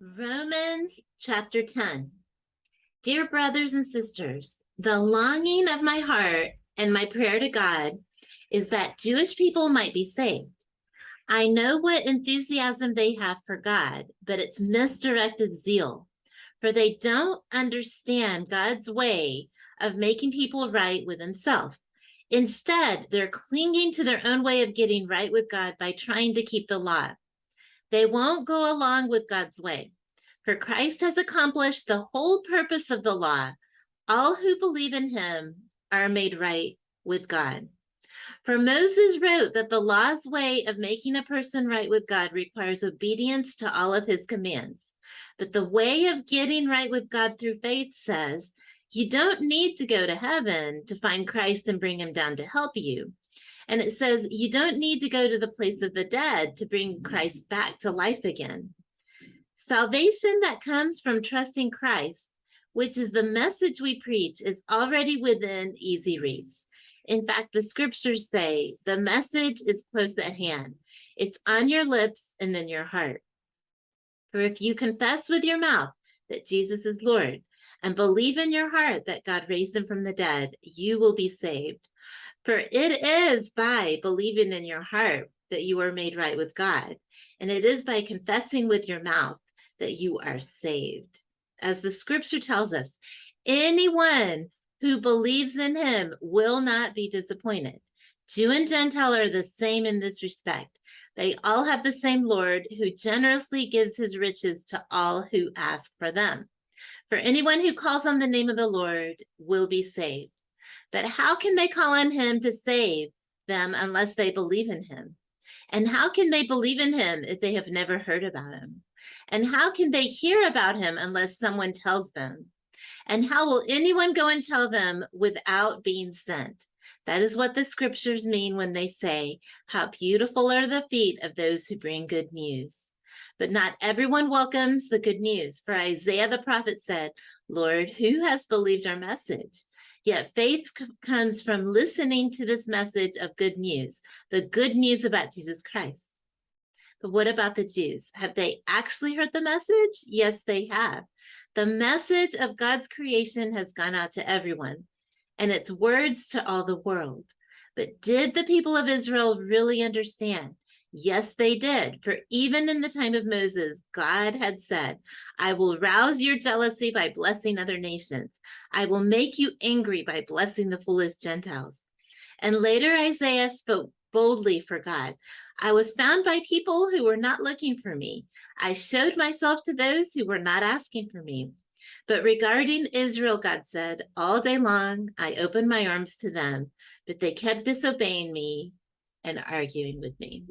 Romans chapter 10. Dear brothers and sisters, the longing of my heart and my prayer to God is that Jewish people might be saved. I know what enthusiasm they have for God, but it's misdirected zeal, for they don't understand God's way of making people right with himself. Instead, they're clinging to their own way of getting right with God by trying to keep the law. They won't go along with God's way. For Christ has accomplished the whole purpose of the law. All who believe in him are made right with God. For Moses wrote that the law's way of making a person right with God requires obedience to all of his commands. But the way of getting right with God through faith says, you don't need to go to heaven to find Christ and bring him down to help you. And it says, you don't need to go to the place of the dead to bring Christ back to life again. Salvation that comes from trusting Christ, which is the message we preach, is already within easy reach. In fact, the scriptures say the message is close at hand. It's on your lips and in your heart. For if you confess with your mouth that Jesus is Lord and believe in your heart that God raised him from the dead, you will be saved. For it is by believing in your heart that you are made right with God, and it is by confessing with your mouth that you are saved. As the scripture tells us, anyone who believes in him will not be disappointed. Jew and Gentile are the same in this respect. They all have the same Lord who generously gives his riches to all who ask for them. For anyone who calls on the name of the Lord will be saved. But how can they call on him to save them unless they believe in him? And how can they believe in him if they have never heard about him? And how can they hear about him unless someone tells them? And how will anyone go and tell them without being sent? That is what the scriptures mean when they say, how beautiful are the feet of those who bring good news. But not everyone welcomes the good news. For Isaiah the prophet said, Lord, who has believed our message? Yet faith comes from listening to this message of good news, the good news about Jesus Christ. But what about the Jews? Have they actually heard the message? Yes, they have. The message of God's creation has gone out to everyone, and its words to all the world. But did the people of Israel really understand? Yes, they did. For even in the time of Moses, God had said, I will rouse your jealousy by blessing other nations. I will make you angry by blessing the foolish Gentiles. And later Isaiah spoke boldly for God. I was found by people who were not looking for me. I showed myself to those who were not asking for me. But regarding Israel, God said, all day long I opened my arms to them, but they kept disobeying me and arguing with me.